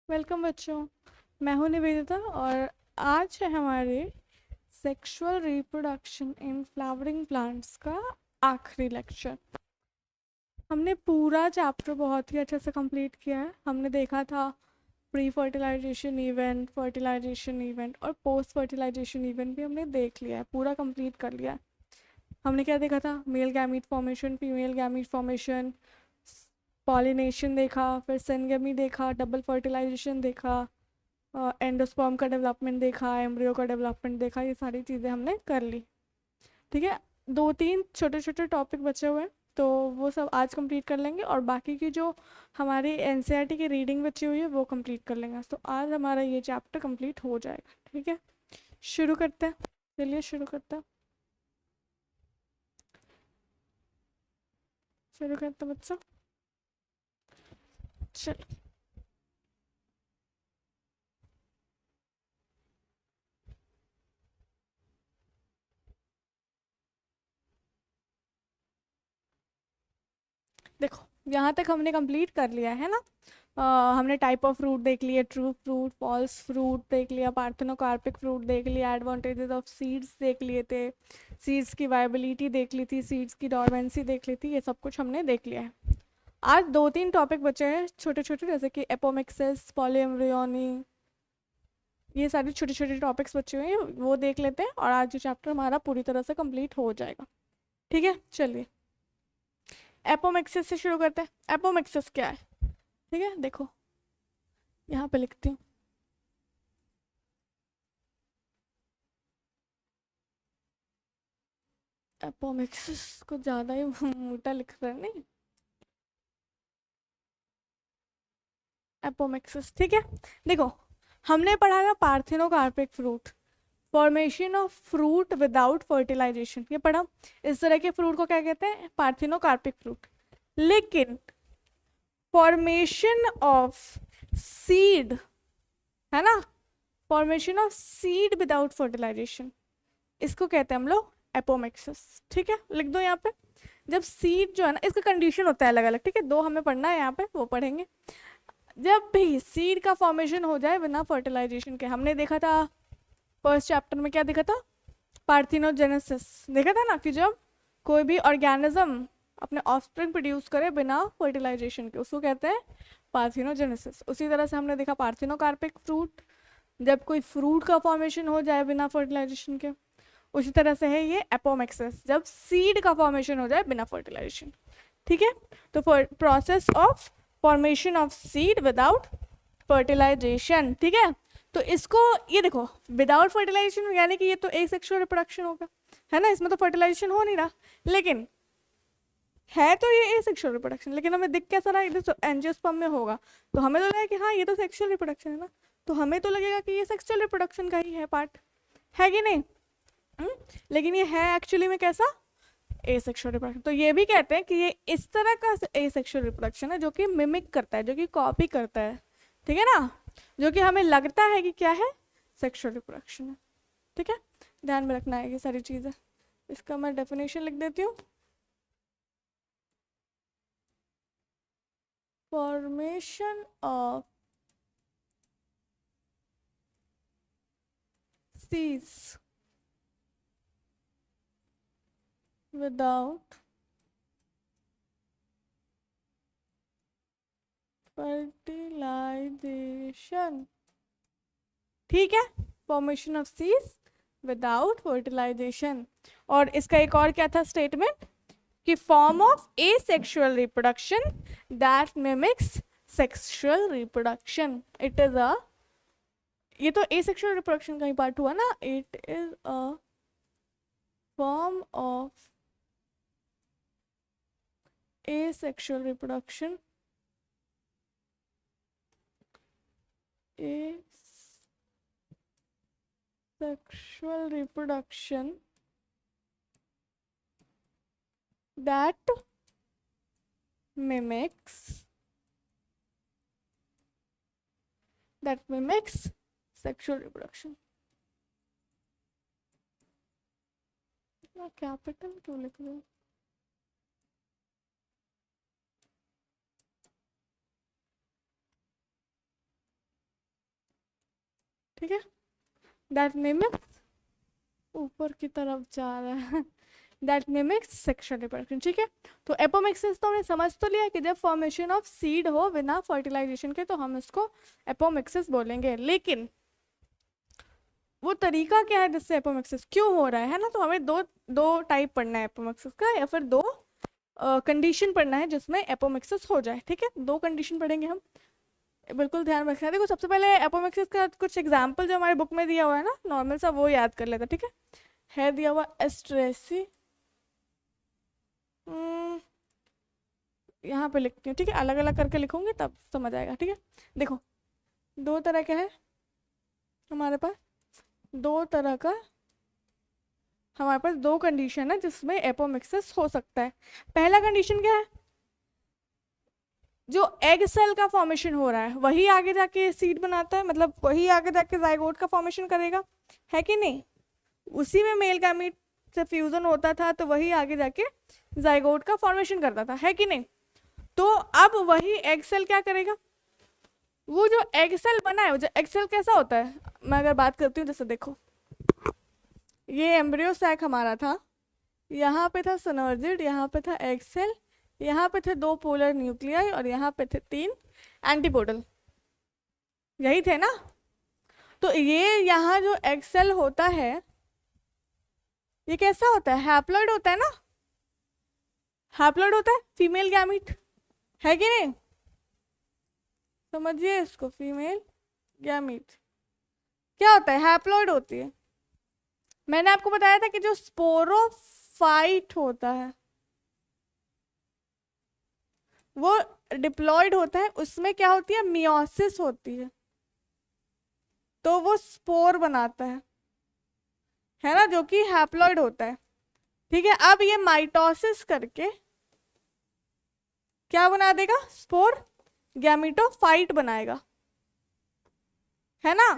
Welcome बच्चों। मैं हूं निवेदिता और आज है हमारे sexual reproduction in flowering plants का आखिरी लेक्चर। हमने पूरा चैप्टर बहुत ही अच्छे से कंप्लीट किया है। हमने देखा था pre fertilization event, fertilization event और पोस्ट फर्टिलाइजेशन इवेंट भी हमने देख लिया है, पूरा कंप्लीट कर लिया है। हमने क्या देखा था? Male gamete formation, female gamete formation, pollination देखा, फिर सिनगेमी देखा, डबल फर्टिलाइजेशन देखा, एंडोस्पर्म का डेवलपमेंट देखा, एम्ब्रियो का डेवलपमेंट देखा। ये सारी चीज़ें हमने कर ली। ठीक है, दो तीन छोटे छोटे टॉपिक बचे हुए हैं तो वो सब आज कंप्लीट कर लेंगे और बाकी की जो हमारी एनसीईआरटी की रीडिंग बची हुई है वो कंप्लीट कर लेंगे। तो आज हमारा ये चैप्टर कंप्लीट हो जाएगा। ठीक है, शुरू करते हैं। चलिए शुरू करते हैं, शुरू करते हैं बच्चों। चलो देखो, यहाँ तक हमने कंप्लीट कर लिया है ना। हमने टाइप ऑफ फ्रूट देख लिया, ट्रू फ्रूट, फॉल्स फ्रूट देख लिया, पार्थेनोकार्पिक फ्रूट देख लिया, एडवांटेजेस ऑफ सीड्स देख लिए थे, सीड्स की वायबिलिटी देख ली थी, सीड्स की डॉर्मेंसी देख ली थी। ये सब कुछ हमने देख लिया है। आज दो तीन टॉपिक बचे हैं छोटे छोटे, जैसे कि एपोमिक्सिस, पॉलीएम्ब्रियोनी, ये सारे छोटे छोटे टॉपिक्स बचे हुए हैं, वो देख लेते हैं और आज ये चैप्टर हमारा पूरी तरह से कंप्लीट हो जाएगा। ठीक है, चलिए एपोमिक्सिस से शुरू करते हैं। एपोमिक्सिस क्या है? ठीक है, देखो यहाँ पे लिखती हूँ। एपोमिक्सिस को ज़्यादा ही मोटा लिख रहा है नहीं। एपोमिक्सिस, ठीक है। देखो, हमने पढ़ा था parthenocarpic fruit, formation of fruit without fertilization, ये पढ़ा। इस तरह के फ्रूट को क्या कहते हैं? Parthenocarpic fruit. लेकिन फॉर्मेशन ऑफ सीड, है ना, formation of seed without fertilization, इसको कहते हैं हम लोग एपोमिक्सिस। ठीक है, लिख दो यहाँ पे। जब सीड जो है ना, इसका कंडीशन होता है अलग अलग। ठीक है, दो हमें पढ़ना है यहाँ पे, वो पढ़ेंगे। जब भी सीड का फॉर्मेशन हो जाए बिना फर्टिलाइजेशन के, हमने देखा था फर्स्ट चैप्टर में, क्या देखा था? पार्थिनोजेनेसिस देखा था ना, कि जब कोई भी ऑर्गेनिज्म अपने ऑफस्प्रिंग प्रोड्यूस करे बिना फर्टिलाइजेशन के, उसको कहते हैं पार्थिनोजेनेसिस। उसी तरह से हमने देखा पार्थिनोकार्पिक फ्रूट, जब कोई फ्रूट का फॉर्मेशन हो जाए बिना फर्टिलाइजेशन के। उसी तरह से है ये एपोमिक्सिस, जब सीड का फॉर्मेशन हो जाए बिना फर्टिलाइजेशन। ठीक है, तो process of formation of seed without fertilization. ठीक है, तो इसको ये देखो, विदाउट फर्टिलाइजेशन यानी कि ये तो एक सेक्सुअल रिप्रोडक्शन होगा, है ना, इसमें तो फर्टिलाइजेशन हो नहीं रहा। लेकिन है तो ये सेक्सुअल रिप्रोडक्शन, लेकिन हमें दिख कैसा रहा? इधर एंजियोस्पर्म में होगा तो हमें तो लगेगा कि हाँ ये तो सेक्सुअल रिप्रोडक्शन है ना, तो हमें तो लगेगा कि ये सेक्सुअल रिप्रोडक्शन का ही है पार्ट, है कि नहीं? लेकिन ये है एक्चुअली में कैसा? Asexual reproduction. तो ये भी कहते हैं कि ये इस तरह का एसेक्सुअल रिप्रोडक्शन है जो कि मिमिक करता है, जो कि कॉपी करता है। ठीक है ना, जो कि हमें लगता है कि क्या है? सेक्सुअल रिप्रोडक्शन है। ठीक है, ध्यान में रखना है ये सारी चीज़ें। इसका मैं डेफिनेशन लिख देती हूँ। Formation of seeds without fertilization। ठीक है, formation of seeds without fertilization. और इसका एक और क्या था स्टेटमेंट? कि form of asexual reproduction that mimics sexual reproduction. It is a, ये तो एसेक्सुअल रिप्रोडक्शन का ही पार्ट हुआ ना। It is a form of asexual reproduction, asexual reproduction that mimics sexual reproduction। Capital क्यों लिख रहे हो? ठीक है, दैट मिमिक्स, ऊपर की तरफ जा रहा है, दैट मिमिक्स सेक्शुअल रिप्रोडक्शन। ठीक है, तो एपोमिक्सिस तो हमने समझ तो लिया कि जब फॉर्मेशन ऑफ सीड हो बिना फर्टिलाइजेशन के तो हम इसको एपोमिक्सिस बोलेंगे, लेकिन वो तरीका क्या है जिससे एपोमिक्सिस क्यों हो रहा है ना, तो हमें दो दो टाइप पढ़ना है एपोमिक्सिस का, या फिर दो कंडीशन पढ़ना है जिसमें एपोमिक्सिस हो जाए। ठीक है, दो कंडीशन पढ़ेंगे हम, बिल्कुल ध्यान रखना है। देखो सबसे पहले एपोमिक्सिस का कुछ एग्जाम्पल जो हमारे बुक में दिया हुआ है ना नॉर्मल सा, वो याद कर लेते। ठीक है दिया हुआ एस्ट्रेसी, यहाँ पे लिखती हूँ। ठीक है, अलग अलग करके लिखूंगी तब समझ आएगा। ठीक है, देखो दो तरह के है हमारे पास, दो तरह का हमारे पास दो कंडीशन है जिसमें एपोमिक्सिस हो सकता है। पहला कंडीशन क्या है, जो एग सेल का फॉर्मेशन हो रहा है वही आगे जाके सीड बनाता है, मतलब वही आगे जाके जाइगोट का फॉर्मेशन करेगा, है कि नहीं? उसी में मेल गैमीट से फ्यूजन होता था तो वही आगे जाके जाइगोट का फॉर्मेशन करता था, है कि नहीं? तो अब वही एग सेल क्या करेगा, वो जो एग सेल बना है, जो एग सेल कैसा होता है, मैं अगर बात करती हूँ, जैसे देखो ये एम्ब्रियो सैक हमारा था, यहाँ पे था सिनर्जिड, यहाँ पे था एग सेल, यहाँ पे थे दो पोलर न्यूक्लियाई और यहाँ पे थे तीन एंटीपोडल, यही थे ना? तो ये यहाँ जो एग सेल होता है ये कैसा होता है, हैप्लॉइड होता है ना, हैप्लॉइड होता है, फीमेल गैमीट, है कि नहीं? समझिए इसको, फीमेल गैमीट क्या होता है, हैप्लॉइड होती है। मैंने आपको बताया था कि जो स्पोरोफाइट होता है वो डिप्लॉयड होता है, उसमें क्या होती है, मियोसिस होती है, तो वो स्पोर बनाता है ना, जो कि हैप्लॉइड होता है। ठीक है, अब ये माइटोसिस करके क्या बना देगा, स्पोर गैमीटोफाइट बनाएगा, है ना?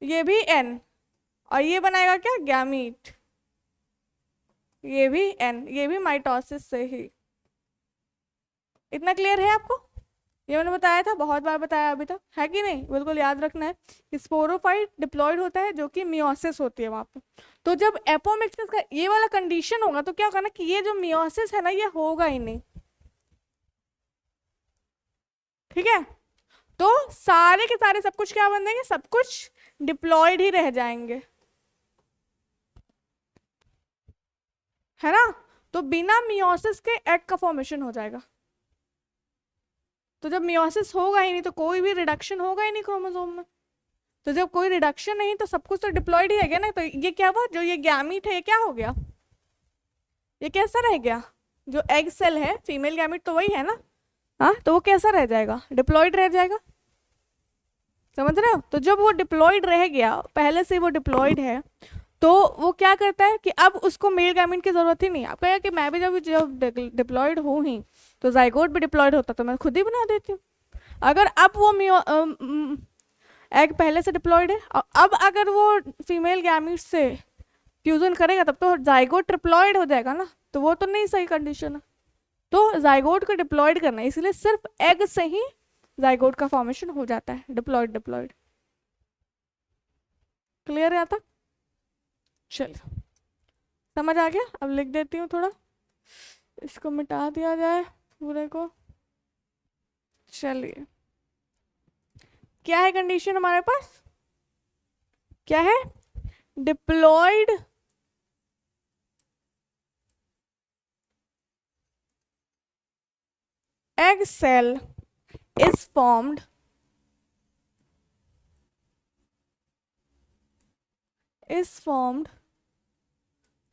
ये भी एन, और ये बनाएगा क्या, गैमीट, ये भी एन, ये भी माइटोसिस से ही। इतना क्लियर है आपको? ये मैंने बताया था, बहुत बार बताया अभी तक, है कि नहीं? बिल्कुल याद रखना है कि स्पोरोफाइट डिप्लॉयड होता है जो कि मियोसिस होती है वहां पे। तो जब एपोमिक्सिस का ये वाला कंडीशन होगा तो क्या होगा ना कि ये जो मियोसिस है ना ये होगा ही नहीं। ठीक है, तो सारे के सारे सब कुछ क्या बन देंगे, सब कुछ डिप्लॉयड ही रह जाएंगे, है ना? तो बिना मियोसिस के एग का फॉर्मेशन हो जाएगा। तो जब मियोसिस होगा ही नहीं तो कोई भी रिडक्शन होगा ही नहीं क्रोमोसोम में, तो जब कोई रिडक्शन नहीं तो सब कुछ तो डिप्लॉयड ही है गया ना। तो ये क्या हुआ, जो ये गैमीट है ये क्या हो गया, ये कैसा रह गया, जो एग सेल है फीमेल गैमीट तो वही है ना, हाँ, तो वो कैसा रह जाएगा, डिप्लॉयड रह जाएगा। समझ रहे हो? तो जब वो डिप्लॉयड रह गया, पहले से वो डिप्लॉयड है, तो वो क्या करता है कि अब उसको मेल गैमीट की जरूरत ही नहीं। आप कहेगा कि मैं भी जब डिप्लॉयड हूँ ही तो जाइगोट भी डिप्लॉयड होता तो मैं खुद ही बना देती हूँ। अगर अब वो एग पहले से डिप्लॉयड है और अब अगर वो फीमेल गैमीट से फ्यूजन करेगा तब तो जाइगोट ट्रिप्लॉयड हो जाएगा ना, तो वो तो नहीं सही कंडीशन है। तो जाइगोट को डिप्लॉयड करना है, इसलिए सिर्फ एग से ही जाइगोट का फॉर्मेशन हो जाता है, डिप्लॉयड डिप्लॉयड। क्लियर है आता? चलिए समझ आ गया। अब लिख देती हूँ, थोड़ा इसको मिटा दिया जाए पूरे को। चलिए क्या है कंडीशन हमारे पास, क्या है, diploid egg cell is formed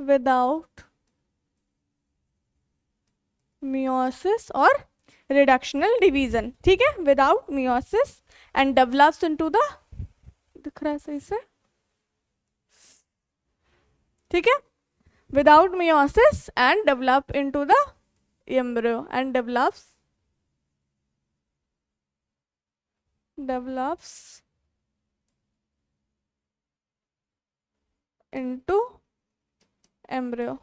without meiosis or reductional division। ठीक है, without meiosis and develops into the, दिख रहा है सही से? ठीक है, without meiosis and develop into the embryo and develops into embryo।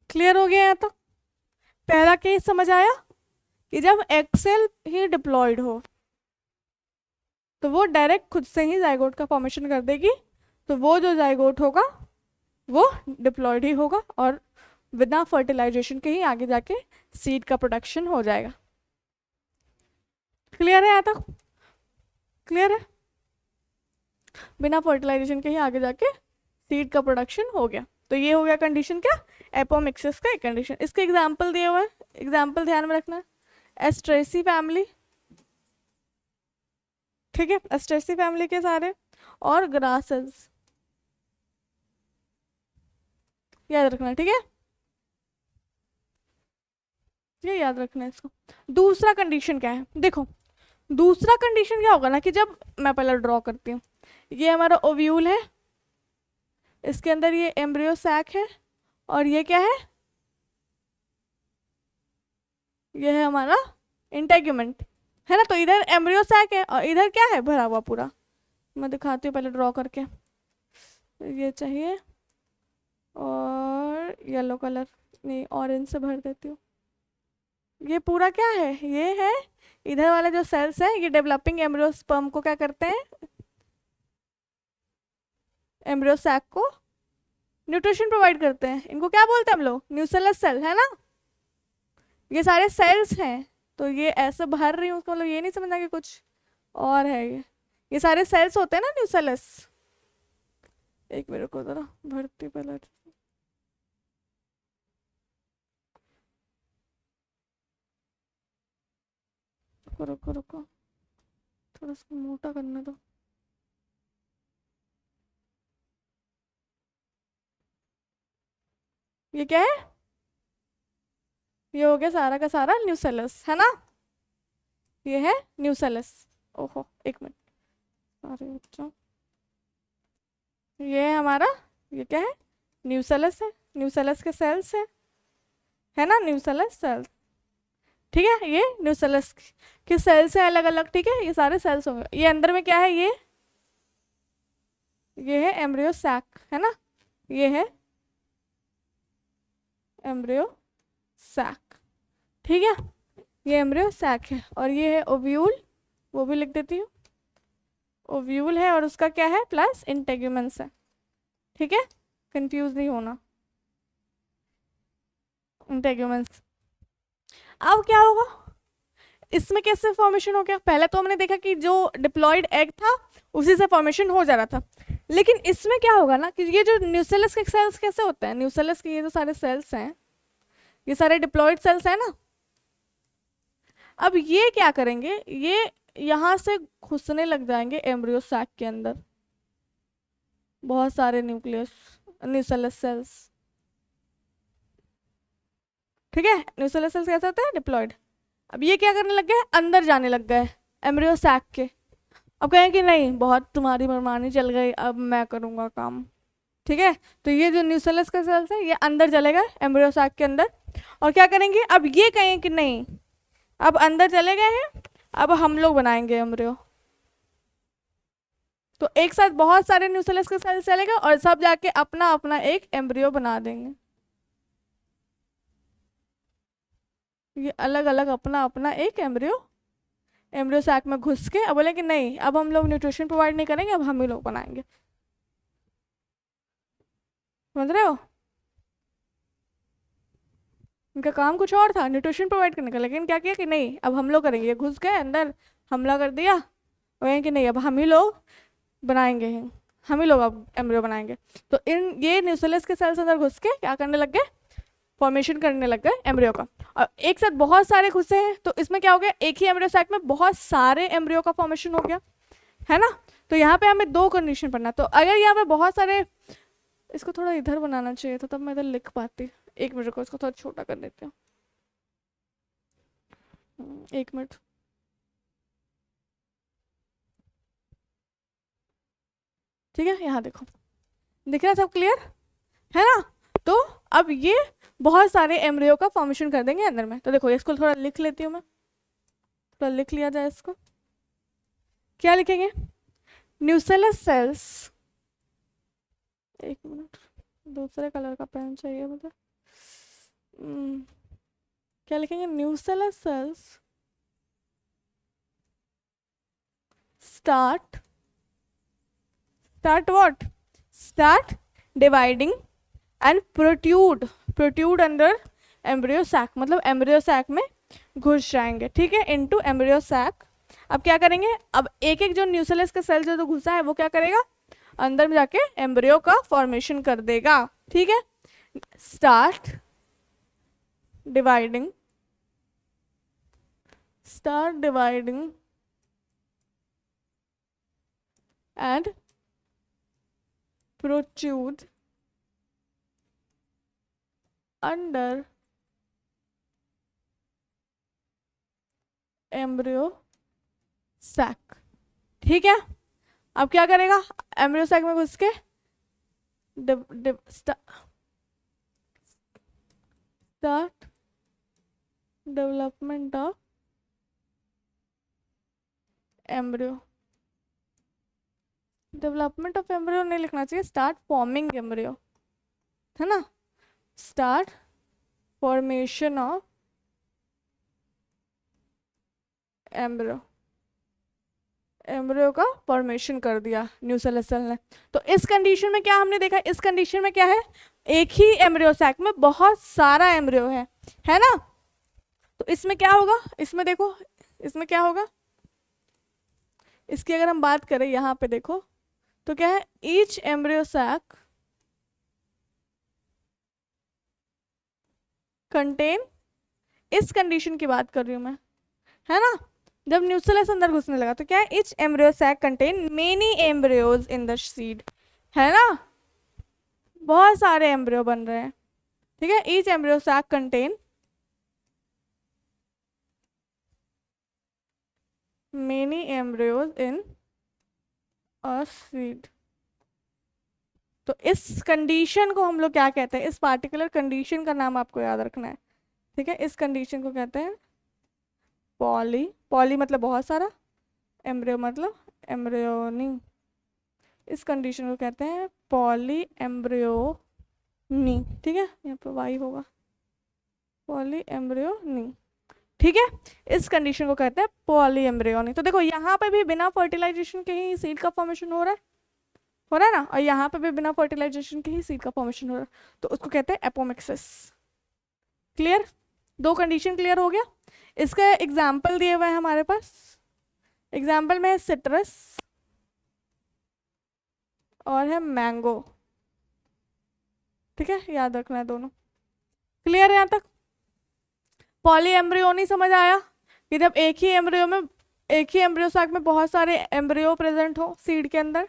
Clear हो गया यहाँ तक? पहला केस समझ आया कि जब एग सेल ही डिप्लॉयड हो तो वो डायरेक्ट खुद से ही जाइगोट का फॉर्मेशन कर देगी, तो वो जो जाइगोट होगा वो डिप्लॉयड ही होगा और बिना फर्टिलाइजेशन के ही आगे जाके सीड का प्रोडक्शन हो जाएगा। क्लियर है यहाँ तक? क्लियर है? बिना फर्टिलाइजेशन के ही आगे जाके सीड का प्रोडक्शन हो गया। तो ये हो गया कंडीशन क्या, एपोमिक्सिस का एक कंडीशन। इसके एग्जाम्पल दिए हुए हैं, एग्जाम्पल ध्यान में रखना। एस्ट्रेसी फैमिली, ठीक है, एस्ट्रेसी फैमिली के सारे, और ग्रासेस, याद रखना, ठीक है, ये याद रखना है इसको। दूसरा कंडीशन क्या है, देखो दूसरा कंडीशन क्या होगा ना कि जब मैं पहले ड्रॉ करती हूँ, ये हमारा ओव्यूल है, इसके अंदर ये एम्ब्रियो सैक है, और ये क्या है, ये है हमारा इंटेग्यूमेंट, है ना। तो इधर एम्ब्रियो सैक है और इधर क्या है, भरा हुआ पूरा। मैं दिखाती हूँ पहले ड्रॉ करके, ये चाहिए और येलो कलर नहीं, ऑरेंज से भर देती हूँ। ये पूरा क्या है, ये है, इधर वाले जो सेल्स हैं ये डेवलपिंग एम्ब्रियो स्पर्म को क्या करते हैं, एम्ब्रियो सैक को न्यूट्रिशन प्रोवाइड करते हैं। इनको क्या बोलते हैं हम लोग, न्यूसेलस सेल, है ना। ये सारे सेल्स हैं, तो ये ऐसे भर रही हूँ, मतलब ये नहीं समझना कि कुछ और है, ये सारे सेल्स होते हैं ना न्यूसेलस। एक मिनट को जरा भरती पहले, रुको रुको रुको, थोड़ा सा मोटा करने दो। ये क्या है, ये हो गया सारा का सारा न्यूसेलस, है ना, ये है न्यूसेलस। ओहो एक मिनट, अरे बच्चों, ये है हमारा, ये क्या है, न्यूसेलस है, न्यूसेलस के सेल्स है ना, न्यूसेलस सेल्स, ठीक है, ये न्यूसेलस के सेल्स है अलग अलग, ठीक है, ये सारे सेल्स होंगे। ये अंदर में क्या है, ये है एम्ब्रियो सैक, है ना, ये है एम्ब्रियो सैक, ठीक है, ये एम्ब्रियो सैक है, और ये है ओव्यूल, वो भी लिख देती हूँ, ओव्यूल है और उसका क्या है, प्लस इंटेग्यूमेंस है, ठीक है, कंफ्यूज नहीं होना, इंटेग्यूमेंस। अब क्या होगा, इसमें कैसे फॉर्मेशन हो गया, पहले तो हमने देखा कि जो डिप्लॉयड एग था उसी से फॉर्मेशन हो जा रहा था, लेकिन इसमें क्या होगा ना कि ये जो न्यूसेलस के सेल्स कैसे होते हैं, न्यूसेलस के ये जो सारे सेल्स हैं, ये सारे डिप्लॉयड सेल्स हैं ना, अब ये क्या करेंगे, ये यहाँ से घुसने लग जाएंगे एम्ब्रियो सैक के अंदर, बहुत सारे न्यूक्लियस न्यूसेलस सेल्स, ठीक है, न्यूसेलस सेल्स कैसे होते हैं, डिप्लॉयड। अब ये क्या करने लग गए, अंदर जाने लग गए एम्ब्रियो सैक के। अब कहें कि नहीं बहुत तुम्हारी मनमानी चल गई, अब मैं करूँगा काम, ठीक है। तो ये जो न्यूसेलस का सेल्स है ये अंदर चले गए एम्ब्रियो सैक के अंदर, और क्या करेंगे, अब ये कहें कि नहीं अब अंदर चले गए हैं, अब हम लोग बनाएंगे एम्ब्रियो। तो एक साथ बहुत सारे न्यूसेलस के सेल्स चले गए और सब जाके अपना अपना एक एम्ब्रियो बना देंगे, ये अलग अलग अपना अपना एक एम्ब्रियो सैक में घुस के अब बोले कि नहीं अब हम लोग न्यूट्रिशन प्रोवाइड नहीं करेंगे, अब हम ही लोग बनाएंगे, समझ रहे हो। इनका काम कुछ और था, न्यूट्रिशन प्रोवाइड करने का, लेकिन क्या किया कि नहीं अब हम लोग करेंगे, ये घुस गए अंदर, हमला कर दिया, और कि नहीं अब हम ही लोग बनाएंगे, हम ही लोग अब एम्ब्रियो बनाएंगे। तो इन ये न्यूसेलस के सेल्स अंदर घुस के क्या करने लग गए, फॉर्मेशन करने लग गए एम्ब्रियो का, और एक साथ बहुत सारे घुसे हैं, तो इसमें क्या हो गया, एक ही एम्ब्रियो सैक में बहुत सारे एम्ब्रियो का फॉर्मेशन हो गया, है ना। तो यहाँ पे हमें दो कंडीशन पढ़ना, तो अगर यहाँ पे बहुत सारे, इसको थोड़ा इधर बनाना चाहिए था तब मैं इधर लिख पाती, एक मिनट को इसको थोड़ा छोटा कर देती हूँ, एक मिनट, ठीक है, यहाँ देखो, दिख रहा है सब क्लियर, है ना। तो अब ये बहुत सारे एम्ब्रियो का फॉर्मेशन कर देंगे अंदर में। तो देखो इसको थोड़ा लिख लेती हूँ मैं, थोड़ा लिख लिया जाए इसको, क्या लिखेंगे, न्यूसेलस सेल्स, एक मिनट दूसरे कलर का पेन चाहिए मुझे, क्या लिखेंगे, nucellar cells start what, start dividing and protrude under embryo sac, मतलब एम्ब्रियो सैक में घुस जाएंगे, ठीक है, इनटू एम्ब्रियो सैक। अब क्या करेंगे, अब एक एक जो न्यूसेलस का सेल जो घुसा है वो क्या करेगा, अंदर में जाके एम्ब्रियो का फॉर्मेशन कर देगा, ठीक है। Start dividing and protrude under embryo sac, ठीक है। अब क्या करेगा, एम्ब्रियो सैक में घुस के start development of embryo, development of embryo नहीं लिखना चाहिए, स्टार्ट फॉर्मिंग एम्ब्रियो, है ना, start formation of embryo, embryo का फॉर्मेशन कर दिया न्यूसेलर सेल ने। तो इस कंडीशन में क्या हमने देखा, इस कंडीशन में क्या है, एक ही एम्ब्रियो सैक में बहुत सारा एम्ब्रियो है ना। तो इसमें क्या होगा, इसमें देखो, इसमें क्या होगा, इसकी अगर हम बात करें यहाँ पे देखो तो क्या है, ईच एम्ब्रियो सैक कंटेन, इस कंडीशन की बात कर रही हूँ मैं, है ना, जब न्यूसेलस अंदर घुसने लगा तो क्या है, each embryo sac contain many embryos in the seed, है ना, बहुत सारे एम्ब्रियो बन रहे हैं, ठीक है। Each embryo sac contain many embryos in a seed. तो इस कंडीशन को हम लोग क्या कहते हैं, इस पार्टिकुलर कंडीशन का नाम आपको याद रखना है, ठीक है। इस कंडीशन को कहते हैं पॉली मतलब बहुत सारा, एम्ब्रियो मतलब एम्ब्रियोनी, इस कंडीशन को कहते हैं पॉली एम्ब्रियोनी, ठीक है, यहाँ पे वाई होगा, पॉली एम्ब्रियोनी, ठीक है। इस कंडीशन को कहते हैं पॉली एम्ब्रियोनी। तो देखो यहाँ पे भी बिना फर्टिलाइजेशन के ही सीड का फॉर्मेशन हो रहा है ना, और यहाँ पे भी बिना फर्टिलाइजेशन के ही सीड का फॉर्मेशन हो रहा है, तो उसको कहते हैं एपोमिक्सिस। क्लियर, दो कंडीशन क्लियर हो गया। इसका एग्जाम्पल दिए हुए हैं हमारे पास, एग्जाम्पल में है सिट्रस और है मैंगो, ठीक है, याद रखना है दोनों। क्लियर है यहाँ तक, पॉली एम्ब्रियोनी समझ आया कि जब एक ही एम्ब्रियो सैक में बहुत सारे एम्ब्रियो प्रेजेंट हो सीड के अंदर,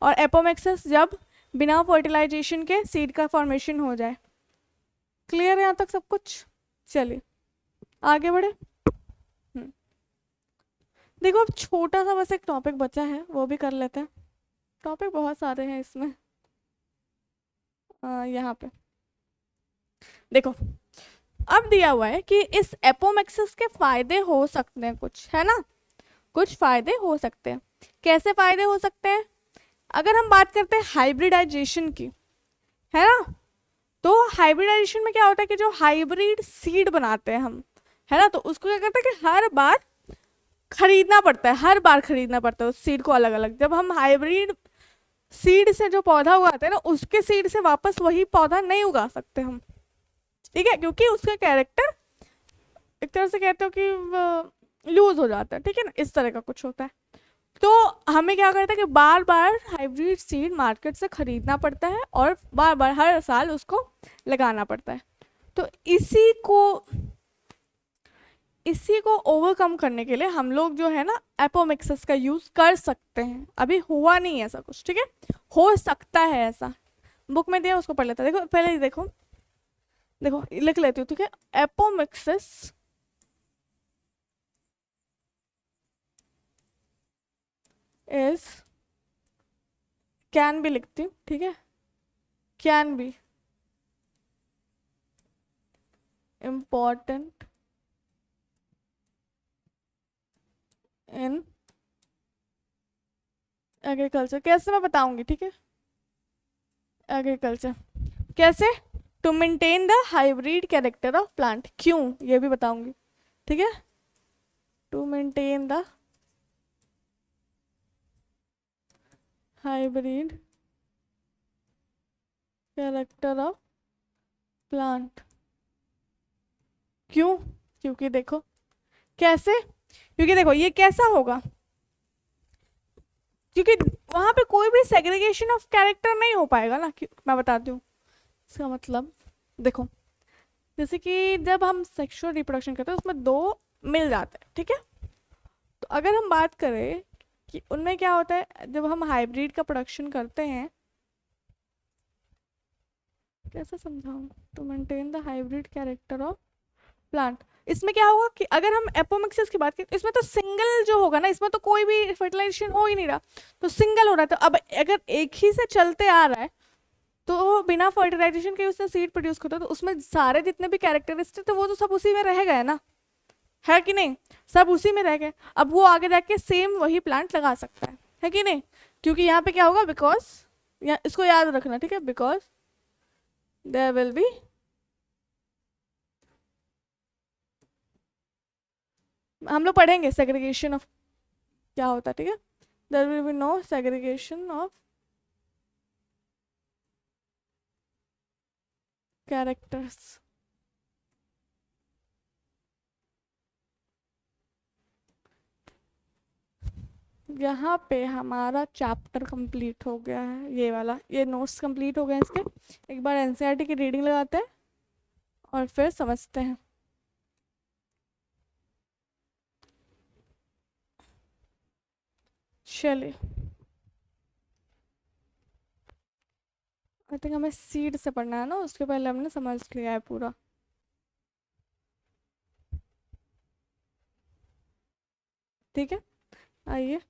और एपोमिक्सिस जब बिना फर्टिलाइजेशन के सीड का फॉर्मेशन हो जाए। क्लियर है यहाँ तक सब कुछ, चलिए आगे बढ़े। देखो अब छोटा सा बस एक टॉपिक बचा है, वो भी कर लेते हैं, टॉपिक बहुत सारे हैं इसमें। यहाँ पे देखो, अब दिया हुआ है कि इस एपोमिक्सिस के फायदे हो सकते हैं कुछ, है ना, कुछ फायदे हो सकते हैं। कैसे फायदे हो सकते हैं, अगर हम बात करते हैं हाइब्रिडाइजेशन की, है ना, तो हाइब्रिडाइजेशन में क्या होता है कि जो हाइब्रिड सीड बनाते हैं हम, है ना, तो उसको क्या करते हैं कि हर बार खरीदना पड़ता है उस सीड को अलग अलग। जब हम हाइब्रिड सीड से जो पौधा उगाते हैं ना, उसके सीड से वापस वही पौधा नहीं उगा सकते हम, ठीक है, क्योंकि उसका कैरेक्टर एक तरह से कहते हो कि लूज हो जाता है, ठीक है ना, इस तरह का कुछ होता है। तो हमें क्या करता है कि बार बार हाइब्रिड सीड मार्केट से खरीदना पड़ता है और बार बार हर साल उसको लगाना पड़ता है। तो इसी को ओवरकम करने के लिए हम लोग जो है ना एपोमिक्सिस का यूज कर सकते हैं। अभी हुआ नहीं है ऐसा कुछ, ठीक है, हो सकता है ऐसा, बुक में दिया उसको पढ़ लेता। देखो पहले देखो लिख लेती हूँ, ठीक है, एपोमिक्सिस इज, कैन भी लिखती हूँ, ठीक है, can be important in agriculture. कैसे मैं बताऊंगी, ठीक है, एग्रीकल्चर कैसे, to maintain the hybrid character of plant, क्यों ये भी बताऊंगी, ठीक है। To maintain the hybrid character of plant, क्यों, क्योंकि देखो कैसे, क्योंकि देखो ये कैसा होगा, क्योंकि वहां पे कोई भी सेग्रीगेशन ऑफ कैरेक्टर नहीं हो पाएगा ना, मैं बताती हूँ इसका मतलब। देखो जैसे कि जब हम सेक्सुअल रिप्रोडक्शन करते हैं उसमें दो मिल जाते हैं, ठीक है। तो अगर हम बात करें कि उनमें क्या होता है, जब हम हाइब्रिड का प्रोडक्शन करते हैं, कैसे समझाऊं, to maintain the hybrid character of plant, इसमें क्या होगा कि अगर हम एपोमिक्सिस की बात करें इसमें तो सिंगल जो होगा ना, इसमें तो कोई भी फर्टिलाइजेशन हो ही नहीं रहा, तो सिंगल हो रहा है। तो अब अगर एक ही से चलते आ रहा है तो बिना फर्टिलाइजेशन के उसने सीड प्रोड्यूस करता, तो उसमें सारे जितने भी कैरेक्टरिस्टिक तो वो तो सब उसी में रह गए ना, है कि नहीं, सब उसी में रह गए। अब वो आगे जाके सेम वही प्लांट लगा सकता है कि नहीं, क्योंकि यहाँ पे क्या होगा, बिकॉज इसको याद रखना, ठीक है, बिकॉज देयर विल बी हम लोग पढ़ेंगे सेग्रीगेशन ऑफ क्या होता है, ठीक है, there will be no segregation of characters. यहाँ पे हमारा चैप्टर कंप्लीट हो गया है, ये वाला, ये नोट्स कंप्लीट हो गए हैं इसके। एक बार एनसीईआरटी की रीडिंग लगाते हैं और फिर समझते हैं। चलिए, आई थिंक हमें सीड से पढ़ना है ना, उसके पहले हमने समझ लिया है पूरा। ठीक है, आइए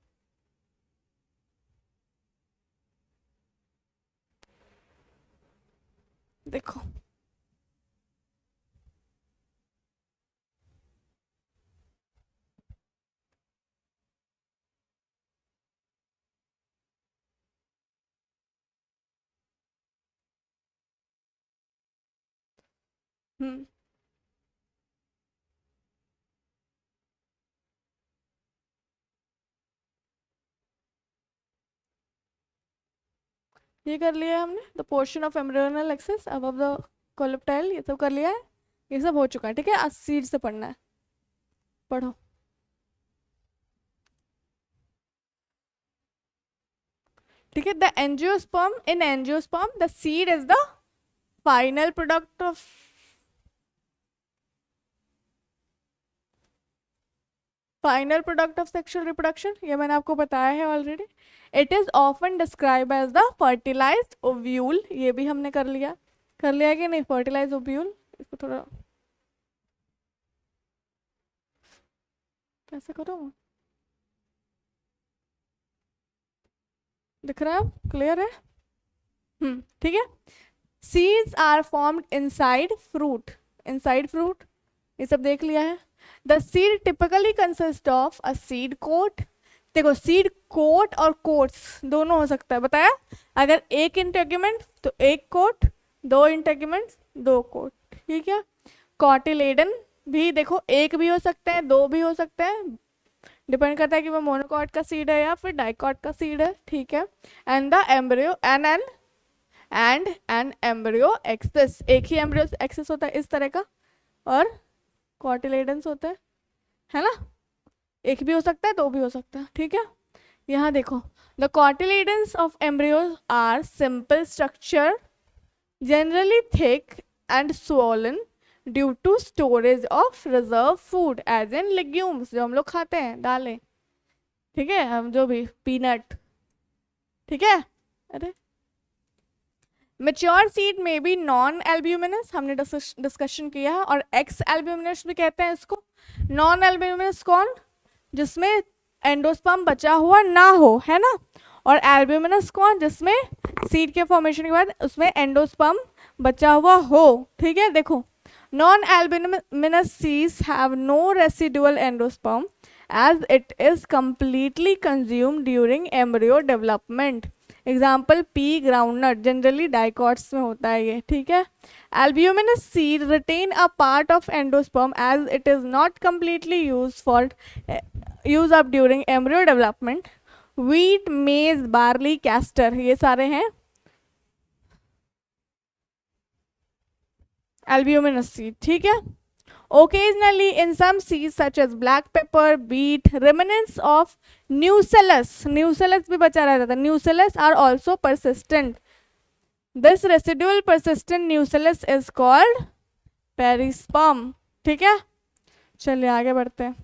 देखो, हम्म, ये कर लिया है हमने, the portion of embryonal axis above the coleoptile, ये सब कर लिया है, ये सब हो चुका है, ठीक है। आज सीड से पढ़ना है, पढ़ो। ठीक है, the angiosperm, in angiosperm the seed is the final product of sexual reproduction, ये मैंने आपको बताया है already. It is often describe as the fertilized ovule, ये भी हमने कर लिया कि नहीं, फर्टिलाइज्ड ओव्यूल। इसको थोड़ा कैसे करो, दिख रहा है, क्लियर है, ठीक है। Seeds are formed inside fruit, ये सब देख लिया है। The seed typically consist of a seed coat, देखो सीड कोट और कोट्स दोनों हो सकता है, बताया। अगर एक इंटेग्यूमेंट तो एक कोट, दो इंटेग्यूमेंट दो कोट, ठीक है। कॉटिलेडन भी देखो, एक भी हो सकते हैं, दो भी हो सकते हैं, डिपेंड करता है कि वो मोनोकॉट का सीड है या फिर डाइकॉट का सीड है, ठीक है। And the embryo and an embryo axis, एक ही एम्ब्रियो एक्सिस होता है इस तरह का, और कॉटिलेडन्स होता है ना, एक भी हो सकता है, दो भी हो सकता है, ठीक है। यहाँ देखो, the cotyledons of embryos are simple structure, generally thick and swollen due to storage of reserve food as in legumes, जो हम लोग खाते हैं, दालें, ठीक है, हम जो भी पीनट, ठीक है। अरे मेच्योर सीड में भी नॉन एल्ब्यूमिनस, हमने डिस्कशन किया है, और एक्स एल्ब्यूमिनस भी कहते हैं इसको। नॉन एल्ब्यूमिनस कौन, जिसमें एंडोस्पर्म बचा हुआ ना हो, है ना, और एल्ब्यूमिनस कौन, जिसमें सीड के फॉर्मेशन के बाद उसमें एंडोस्पर्म बचा हुआ हो, ठीक है। देखो, non albuminous seeds have no residual endosperm as it is completely consumed during embryo development, example pea groundnut, generally dicots में होता है ये, ठीक है। Albuminous seed retain a part of endosperm as it is not completely use up during embryo development. Wheat, maize, barley, castor, ये सारे हैं albuminous seed, ठीक है। Occasionally, in some seeds such as black pepper, beet, remnants of nucellus भी बचा रहता था, nucellus are also persistent. This residual persistent nucellus is called perisperm, ठीक है। चलिए आगे बढ़ते हैं।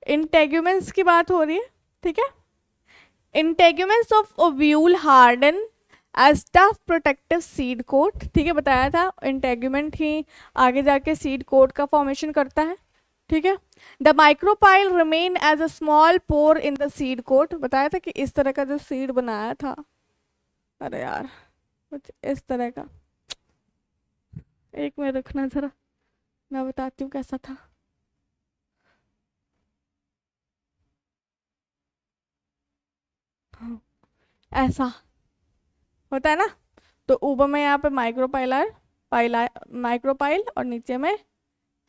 इंटेग्यूमेंट्स की बात हो रही है, ठीक है। Integuments of ovule harden as tough protective seed coat, ठीक है, बताया था इंटेग्यूमेंट ही आगे जाके सीड कोट का फॉर्मेशन करता है, ठीक है। The micropyle remain as a small pore in the seed coat, बताया था कि इस तरह का जो सीड बनाया था, अरे यार कुछ इस तरह का, एक मिनट रखना जरा, मैं बताती हूँ कैसा था। ऐसा होता है ना, तो ऊपर में यहाँ पे माइक्रोपाइल और नीचे में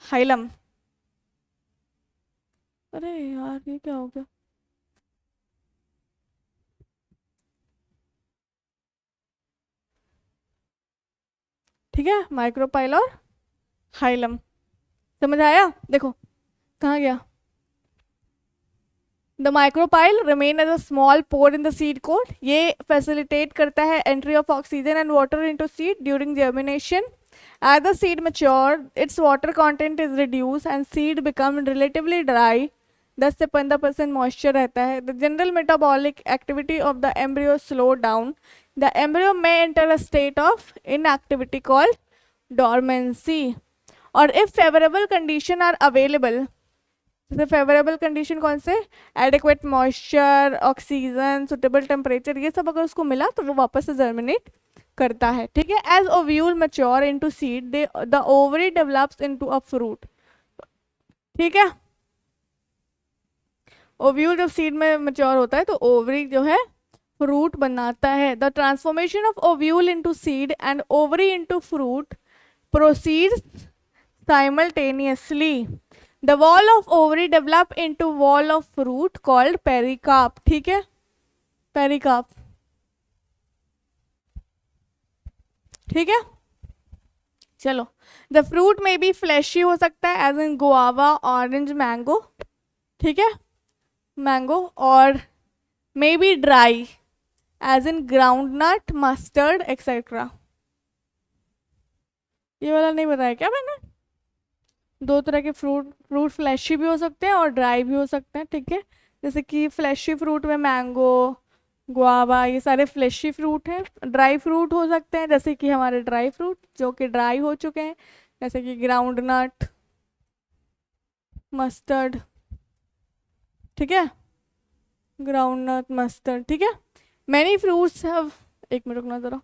हाइलम। अरे यार ये क्या हो गया, ठीक है, माइक्रोपाइल और हाइलम, समझ आया। देखो कहाँ गया, the micropyle remain as a small pore in the seed coat, ये फैसिलिटेट करता है entry of oxygen and water into seed during germination. As the seed mature, its water content is reduced and seed become relatively dry, 10 से 15% moisture रहता है। The general metabolic activity of the embryo slow down. The embryo may enter a state of inactivity called dormancy. और if favorable condition are available, जैसे favourable condition कौन से, adequate moisture, oxygen, suitable temperature, ये सब अगर उसको मिला तो वो वापस से जर्मिनेट करता है, ठीक है। As ovule mature into seed the ovary develops into a fruit, ठीक है। ओव्यूल जब सीड में मैच्योर होता है तो ओवरी जो है फ्रूट बनाता है। The transformation of ovule into seed and ovary into fruit proceeds simultaneously. The wall of ovary develop into wall of fruit called pericarp, ठीक है, pericarp, ठीक है। चलो, the fruit may be fleshy हो सकता है as in guava, orange, mango, ठीक है, mango, और may be dry as in groundnut, mustard, etc. ये वाला नहीं बताया क्या मैंने, दो तरह के फ्रूट फ्लैशी भी हो सकते हैं और ड्राई भी हो सकते हैं, ठीक है। जैसे कि फ्लैशी फ्रूट में मैंगो, गुआवा, ये सारे फ्लैशी फ्रूट हैं। ड्राई फ्रूट हो सकते हैं जैसे कि हमारे ड्राई फ्रूट जो कि ड्राई हो चुके हैं, जैसे कि ग्राउंडनट, मस्टर्ड, ठीक है, ग्राउंडनट, मस्टर्ड, ठीक है। मैनी फ्रूट्स हैव, एक मिनट रुकना जरा,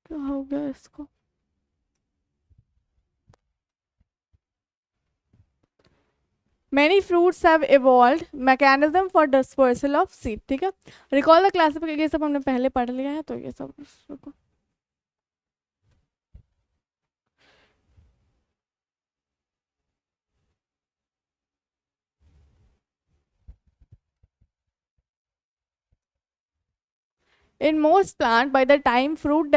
क्या हो गया इसको, Many fruits have evolved mechanism for dispersal of seed, ठीक है। Recall the classification, ये सब हमने पहले पढ़ लिया है, तो ये सब रुको। In most plant, by the time fruit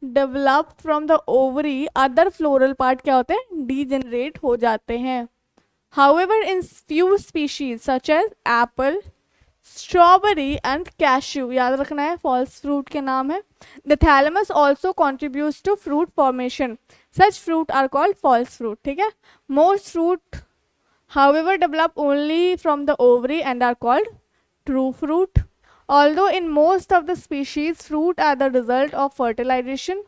develop from the ovary, other floral part क्या होते हैं, degenerate हो जाते हैं। However, in few species such as apple, strawberry and cashew, याद रखना है false fruit के नाम है, the thalamus also contributes to fruit formation. Such fruit are called false fruit, ठीक है। Most fruit, however, develop only from the ovary and are called true fruit. Although in most of the species, fruit are the result of fertilization.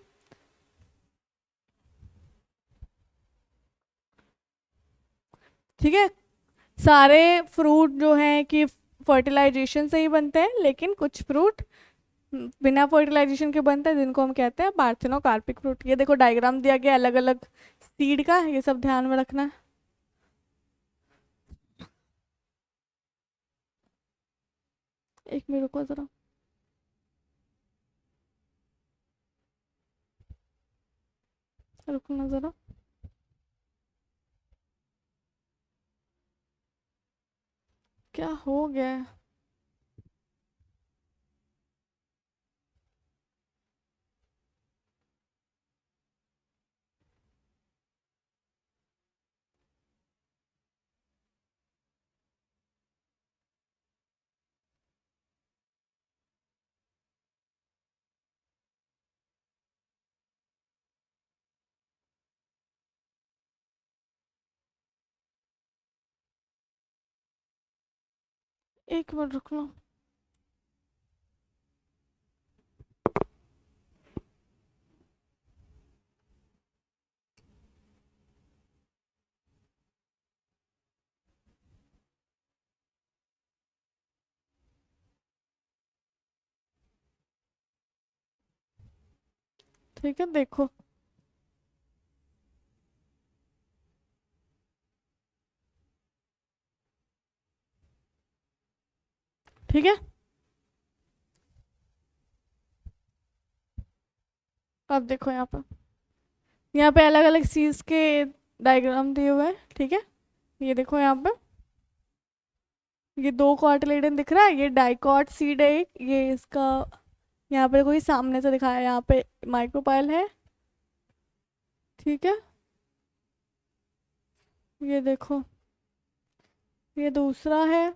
ठीक है, सारे fruit जो हैं कि fertilisation से ही बनते हैं, लेकिन कुछ फ्रूट बिना फर्टिलाइजेशन के बनता है, जिनको हम कहते हैं पार्थेनोकार्पिक फ्रूट। ये देखो डायग्राम दिया गया अलग अलग सीड का, ये सब ध्यान में रखना है। एक मिनट रुको जरा। रुकना जरा। क्या हो गया है? एक मिनट रुकना। ठीक है देखो, ठीक है। अब देखो यहाँ पे अलग अलग चीज के डायग्राम दिए हुए हैं, ठीक है। ये देखो यहाँ पे ये दो कॉटिलेडन दिख रहा है, ये डाइकॉट सीड है एक, ये इसका यहाँ पे कोई सामने से दिखाया है, यहाँ पे माइक्रोपाइल है, ठीक है। ये देखो ये दूसरा है,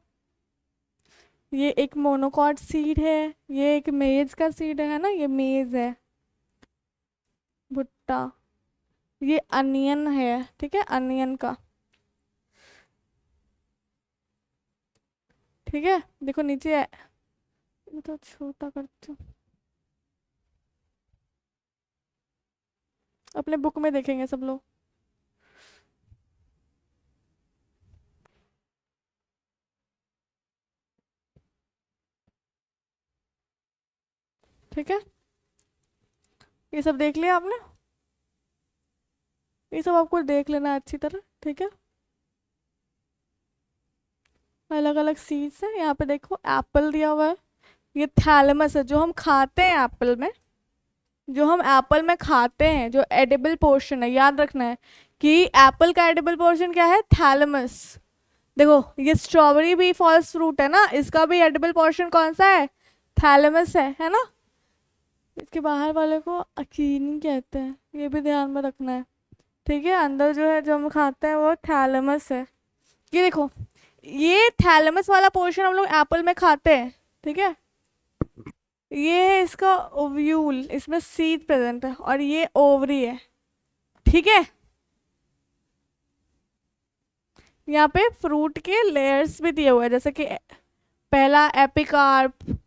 ये एक मोनोकॉट सीड है, ये एक मेज का सीड है ना, ये मेज है, भुट्टा। ये अनियन है, ठीक है, अनियन का, ठीक है। देखो नीचे है, मैं तो छोटा करती हूँ, अपने बुक में देखेंगे सब लोग। ठीक है, ये सब देख लिया आपने, ये सब आपको देख लेना है अच्छी तरह, ठीक है। अलग अलग सीड्स है, यहाँ पे देखो एप्पल दिया हुआ है, ये थैलेमस है जो हम खाते हैं एप्पल में, जो हम एप्पल में खाते हैं, जो एडिबल पोर्शन है, याद रखना है कि एप्पल का एडिबल पोर्शन क्या है, थैलेमस। देखो ये स्ट्रॉबेरी भी फॉल्स फ्रूट है ना, इसका भी एडिबल पोर्शन कौन सा है, थैलेमस है ना। इसके बाहर वाले को अकीनी कहते हैं, ये भी ध्यान में रखना है, ठीक है। अंदर जो है जो हम खाते हैं वो थैलेमस है। ये देखो ये थैलेमस वाला पोर्शन हम लोग एप्पल में खाते हैं, ठीक है। ये है इसका ओव्यूल, इसमें सीड प्रेजेंट है, और ये ओवरी है, ठीक है। यहाँ पे फ्रूट के लेयर्स भी दिए हुए हैं, जैसे कि पहला एपिकार्प,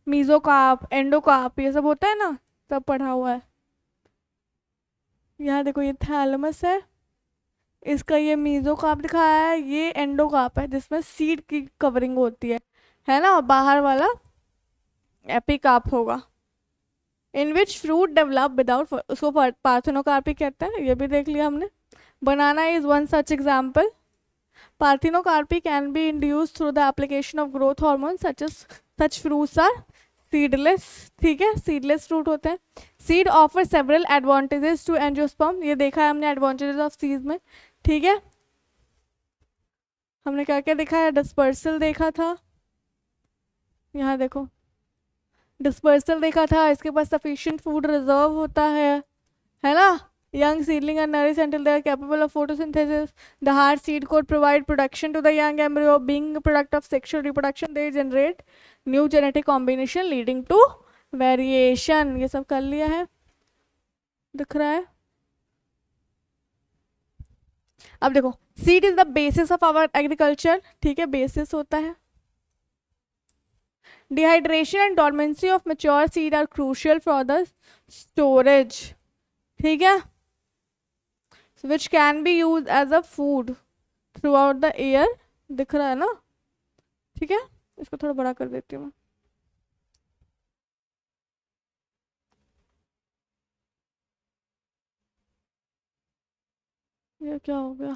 मीजोकार्प, एंडोकार्प, ये सब होता है ना, सब पढ़ा हुआ है। यहाँ देखो ये थैलेमस है, इसका ये मीजोकार्प दिखाया है, ये एंडोकार्प है जिसमें सीड की कवरिंग होती है ना, और बाहर वाला एपिकार्प होगा, in which fruit develop without, उसको पार्थेनोकार्पी कहते हैं, ये भी देख लिया हमने। Banana is one such example. Parthenocarpy can be induced through the application of growth hormone, such fruits are seedless, ठीक है, सीडलेस फ्रूट होते हैं। Seed offer several advantages to angiosperm, ये देखा है हमने एडवांटेजेस ऑफ सीड में, ठीक है। हमने क्या क्या देखा है, डिस्पर्सल देखा था, यहाँ देखो डिस्पर्सल देखा था, इसके पास सफिशिएंट फूड रिजर्व होता है ना। Young seedling are nourished until they are capable of photosynthesis. The hard seed coat provide protection to the young embryo. Being a product of sexual reproduction, they generate new genetic combination leading to variation. ये सब कर लिया है, दिख रहा है। अब देखो seed is the basis of our agriculture, ठीक है, बेसिस होता है। Dehydration and dormancy of mature seed are crucial for the storage, ठीक है, which can be used as a food throughout the year, दिख रहा है ना, ठीक है। इसको थोड़ा बड़ा कर देती हूँ मैं। ये क्या हो गया,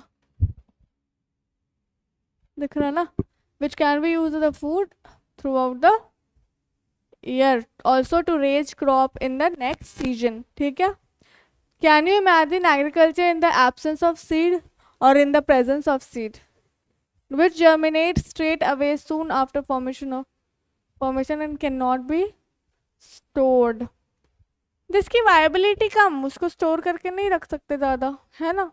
दिख रहा ना, which can be use the food through the year, also to raise crop in the next season, ठीक है। Can you imagine agriculture in the absence of seed और in the presence of seed, which germinate straight away soon after formation and cannot be stored, जिसकी viability कम, उसको store करके नहीं रख सकते ज़्यादा, है ना।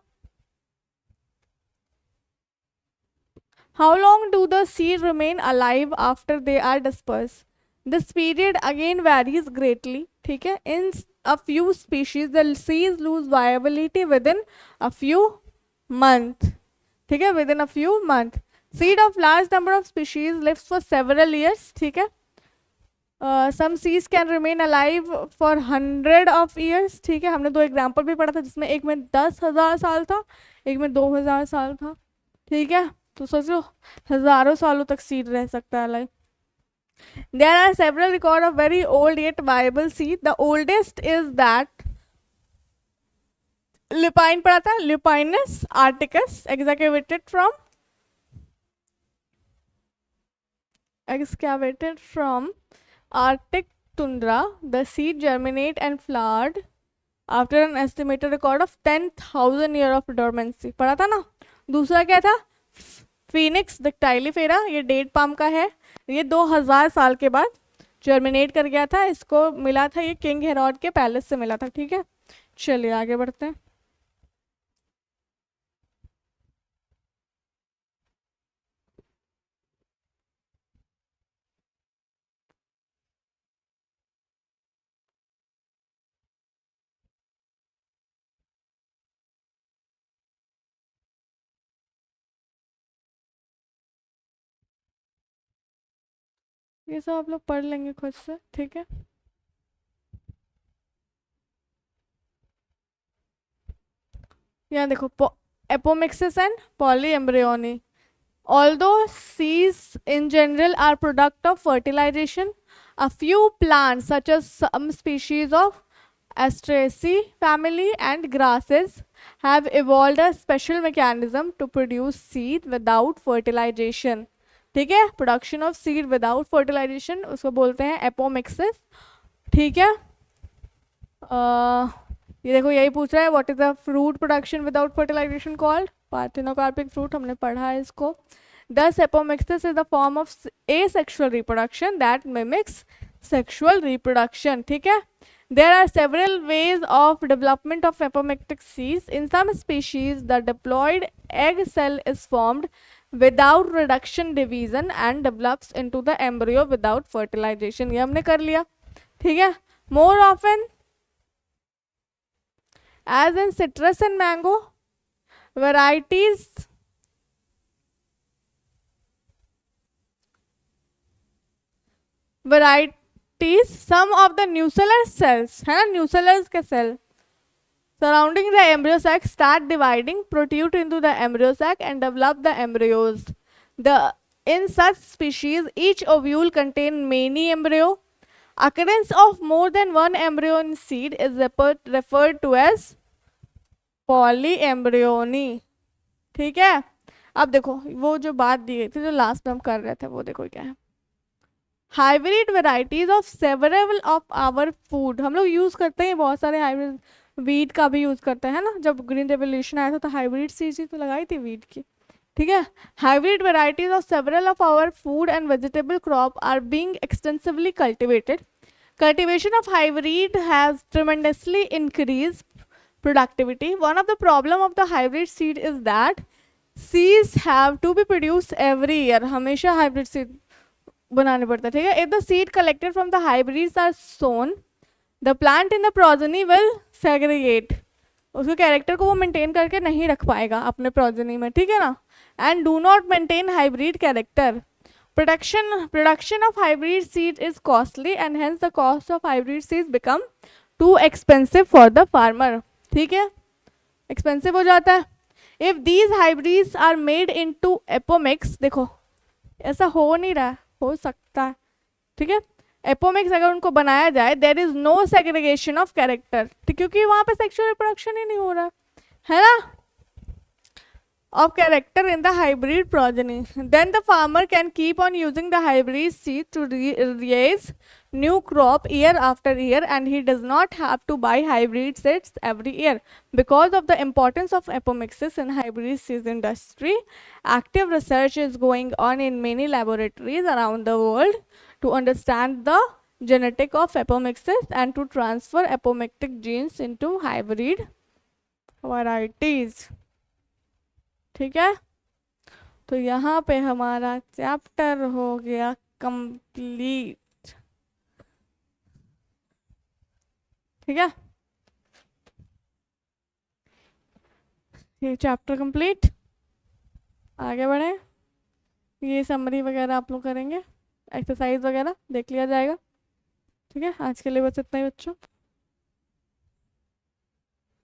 How long do the seed remain alive after they are dispersed? This period again varies greatly, ठीक है। In a few species the seeds lose viability within a few months, ठीक है, within a few months. Seed of large number of species lives for several years, ठीक है। Some seeds can remain alive for 100 of years, ठीक है। हमने दो example भी पढ़ा था जिसमें एक में 10,000 साल था, एक में 2,000 साल था, ठीक है। तो सोचो हजारों सालों तक सीड रह सकता है like. There are several records of very old yet viable seed. The oldest is that lupine पढ़ा था, Lupinus articus, excavated from Arctic tundra. The seed germinate and flowered after an estimated record of 10,000 year of dormancy, पढ़ा था ना। दूसरा क्या था, Phoenix दक्टाइलिफेरा, ये date palm का है, ये 2000 साल के बाद जर्मिनेट कर गया था, इसको मिला था, ये किंग हेरोड के पैलेस से मिला था, ठीक है। चलिए आगे बढ़ते हैं। ये सब आप लोग पढ़ लेंगे खुद से, ठीक है। यहाँ देखो, apomixis and polyembryony. Although seeds in general are product of fertilization, a few plants such as some species of Asteraceae family and grasses have evolved a special mechanism to produce seed without fertilization, ठीक है। Production of seed without fertilization उसको बोलते हैं apomixis, ठीक है। ये देखो यही पूछ रहा है, what is the fruit production without fertilization called, parthenocarpic fruit, हमने पढ़ा है इसको। Thus apomixis is the form of asexual reproduction that mimics sexual reproduction, ठीक है। There are several ways of development of apomictic seeds. In some species the diploid egg cell is formed without reduction division and develops into the embryo without fertilization, ये हमने कर लिया, ठीक है। More often as in citrus and mango varieties some of the nucellar cells, है ना, nucellars के cell surrounding the embryo sac start dividing, protrude into the embryo sac and develop the embryos. In such species each ovule contain many embryo. Occurrence of more than one embryo in seed is referred to as polyembryony, ठीक है। अब देखो वो जो बात दी गई थी जो लास्ट में हम कर रहे थे, वो देखो क्या है, hybrid varieties of several of our food. हम लोग यूज करते हैं बहुत सारे हाइब्रिड, वीट का भी यूज करते हैं ना, जब ग्रीन रेवोल्यूशन आया था तो हाइब्रिड सीड्स ही तो लगाई थी वीट की, ठीक है। Hybrid varieties of several of our food and vegetable crop are being extensively cultivated. Cultivation of hybrid has tremendously increased productivity. One of the problem of the hybrid seed is that seeds have to be produced every year. हमेशा hybrid seed बनाने पड़ता है, ठीक है। If the seed collected from the hybrids are sown, the plant in the progeny will segregate. उसके character को वो maintain करके नहीं रख पाएगा अपने प्रोजेनी में, ठीक है ना। And do not maintain hybrid character. Production of hybrid seed is costly and hence the cost of hybrid seeds become too expensive for the farmer, ठीक है, expensive हो जाता है। If these hybrids are made into apomix, देखो ऐसा हो नहीं रहा, हो सकता है, ठीक है। एपोमिक्स अगर उनको बनाया जाए, there is no segregation of character, क्योंकि वहां पे सेक्सुअल रिप्रोडक्शन ही नहीं हो रहा है ना। of character in the hybrid progeny. Then the farmer can keep on using the hybrid seed to raise new crop year after year, and he does not have to buy hybrid seeds every year. Because of the importance of apomixis in hybrid seeds industry, active research is going on in many laboratories around the world to understand the genetic of apomixis and to transfer apomictic genes into hybrid varieties. ठीक है, तो यहाँ पे हमारा chapter हो गया complete. ठीक है, ये चैप्टर कंप्लीट. आगे बढ़े, ये समरी वगैरह आप लोग करेंगे, एक्सरसाइज वगैरह देख लिया जाएगा. ठीक है, आज के लिए बस इतना ही बच्चों.